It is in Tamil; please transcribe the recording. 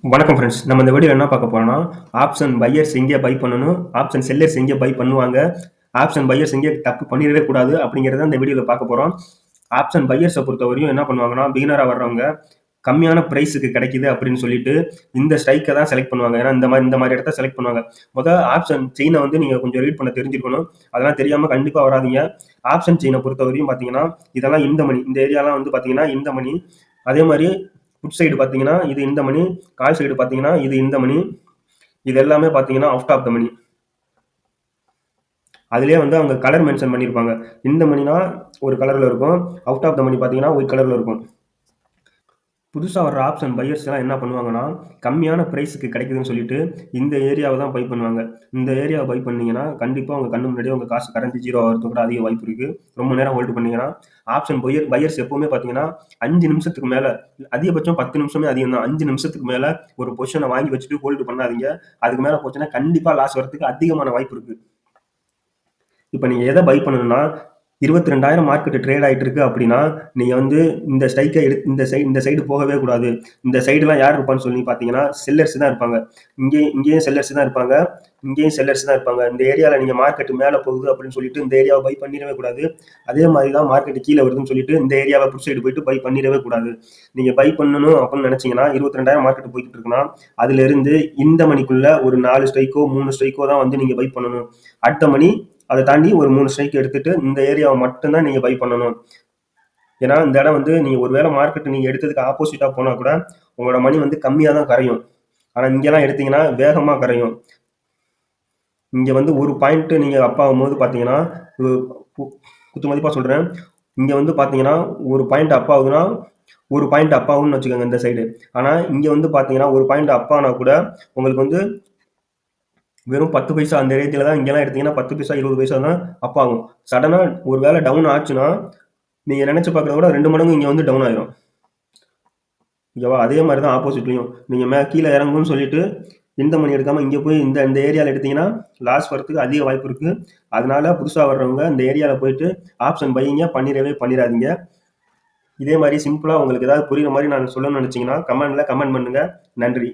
வணக்கம் ஃப்ரெண்ட்ஸ். நம்ம இந்த வீடியோல என்ன பார்க்க போறோம்னா, ஆப்ஷன் பையர்ஸ் எங்கே பை பண்ணணும், ஆப்ஷன் செல்லர்ஸ் எங்கே பை பண்ணுவாங்க, ஆப்ஷன் பையர்ஸ் எங்கே தப்பு பண்ணிறவே கூடாது அப்படிங்கிறத இந்த வீடியோல பார்க்க போறோம். ஆப்ஷன் பையர்ஸ பொறுத்தவரையும் என்ன பண்ணுவாங்கன்னா, பிகினரா வர்றவங்க கம்மியான பிரைஸுக்கு கிடைக்குது அப்படின்னு சொல்லிட்டு இந்த ஸ்ட்ரைக்க தான் செலக்ட் பண்ணுவாங்க. ஏன்னா இந்த மாரி இடத்த செலக்ட் பண்ணுவாங்க. ஆப்ஷன் செயின வந்து நீங்க கொஞ்சம் ரீட் பண்ண தெரிஞ்சிருக்கணும். அதெல்லாம் தெரியாம கண்டிப்பா வராதீங்க. ஆப்ஷன் செயின பொறுத்தவரையும் பார்த்தீங்கன்னா, இதெல்லாம் இந்த மணி. இந்த ஏரியாலாம் வந்து பார்த்தீங்கன்னா இந்த மணி. அதே மாரி புட் சைடு பார்த்தீங்கன்னா, இது இந்த மணி. கால் சைடு பார்த்தீங்கன்னா, இது இந்த மணி. இது எல்லாமே பார்த்தீங்கன்னா, அவுட் ஆஃப் த மணி. அதிலேயே வந்து அவங்க கலர் மென்ஷன் பண்ணியிருப்பாங்க. இந்த மணினா ஒரு கலர்ல இருக்கும். அவுட் ஆஃப் த மணி பார்த்தீங்கன்னா, ஒயிட் கலர்ல இருக்கும். புதுசா வர்ற ஆப்ஷன் பையர்ஸ்லாம் என்ன பண்ணுவாங்கன்னா, கம்மியான பிரைஸுக்கு கிடைக்குதுன்னு சொல்லிட்டு, இந்த ஏரியாவ தான் பை பண்ணுவாங்க. இந்த ஏரியாவ பை பண்ணீங்கன்னா, கண்டிப்பா உங்க கண்ணு முன்னாடியே உங்க காசு கரன்சி 0 ஆகுறதுக்கு கூட அதிக வாய்ப்பு இருக்கு. ரொம்ப நேரம் ஹோல்டு பண்ணீங்கன்னா, ஆப்ஷன் பையர்ஸ் எப்பவுமே பார்த்தீங்கன்னா, 5 நிமிஷத்துக்கு மேல அதிகபட்சம் 10 நிமிஷமே அதிகம் தான். 5 நிமிஷத்துக்கு மேல ஒரு பொசிஷன வாங்கி வச்சுட்டு ஹோல்டு பண்ணாதீங்க. அதுக்கு மேல போச்சுன்னா, கண்டிப்பா லாஸ் வரதுக்கு அதிகமான வாய்ப்பு இருக்கு. இப்ப நீங்க எத பை பண்ணணும்னா, 22,000 மார்க்கெட் ட்ரேட் ஆயிட்டு இருக்கு அப்படின்னா, நீங்க வந்து இந்த ஸ்ட்ரைக்க இந்த சைடு போகவே கூடாது. இந்த சைடுலாம் யார் இருப்பான்னு சொல்லி பார்த்தீங்கன்னா, செல்லர்ஸ் தான் இருப்பாங்க. இங்கேயும் செல்லர்ஸ் தான் இருப்பாங்க. இங்கேயும் செல்லர்ஸ் தான் இருப்பாங்க. இந்த ஏரியால நீங்க மார்க்கெட் மேல போகுது அப்படின்னு சொல்லிட்டு இந்த ஏரியாவ பை பண்ணிறவே கூடாது. அதே மாரி தான் மார்க்கெட் கீழ வருதுன்னு சொல்லிட்டு இந்த ஏரியாவ புட் சைடு போயிட்டு பை பண்ணிறவே கூடாது. நீங்க பை பண்ணணும் அப்படின்னு நினைச்சீங்கன்னா, 22,000 மார்க்கெட் போய்க்கிட்டு இருக்குன்னா, அதிலிருந்து இந்த மணிக்குள்ள ஒரு 4 ஸ்ட்ரைக்கோ, 3 ஸ்ட்ரைக்கோ தான் வந்து நீங்க பை பண்ணணும். அடுத்த மணி அதை தாண்டி ஒரு 3 ஸ்ட்ரைக் எடுத்துட்டு இந்த ஏரியாவை மட்டும் தான் நீங்க பை பண்ணணும். ஏன்னா இந்த இடம் வந்து நீங்க ஒருவேளை மார்க்கெட் நீங்க எடுத்ததுக்கு ஆப்போசிட்டா போனா கூட உங்களோட மணி வந்து கம்மியா தான் கரையும். ஆனா இங்கெல்லாம் எடுத்தீங்கன்னா வேகமா கரையும். இங்க வந்து ஒரு பாயிண்ட் நீங்க அப் ஆகும்போது பாத்தீங்கன்னா, குத்து மதிப்பா சொல்றேன். இங்க வந்து பாத்தீங்கன்னா ஒரு பாயிண்ட் அப் ஆகுதுன்னா ஒரு பாயிண்ட் அப் ஆகும்னு வச்சுக்கோங்க இந்த சைடு. ஆனா இங்க வந்து பாத்தீங்கன்னா ஒரு பாயிண்ட் அப் ஆனா கூட உங்களுக்கு வந்து வெறும் 10 பைசா அந்த ரேஞ்சில தான் இங்கெல்லாம் எடுத்தீங்கன்னா 10 பைசா 20 பைசா தான் அப் ஆகும். சடனா ஒரு வேளை டவுன் ஆச்சுன்னா, நீங்க நினைச்சு பார்க்கிறத விட 2 மடங்கு இங்க வந்து டவுன் ஆயிரும். ஓகேவா? அதே மாரி தான் ஆப்போசிட்லயும். நீங்க கீழ இறங்கும்னு சொல்லிட்டு இந்த மணி எடுக்காம இங்க போய் இந்த இந்த ஏரியால எடுத்தீங்கன்னா, லாஸ் வரதுக்கு அதிக வாய்ப்பு இருக்கு. அதனால புதுசா வர்றவங்க இந்த ஏரியால போயிட்டு ஆப்ஷன் பையிங்க பண்ணிறவே பண்ணிறாதீங்க. இதே மாரி சிம்பிளா உங்களுக்கு ஏதாவது புரியிற மாரி நான் சொல்லணும்னு நினைச்சீங்கன்னா, கமெண்ட்ல கமெண்ட் பண்ணுங்க. நன்றி.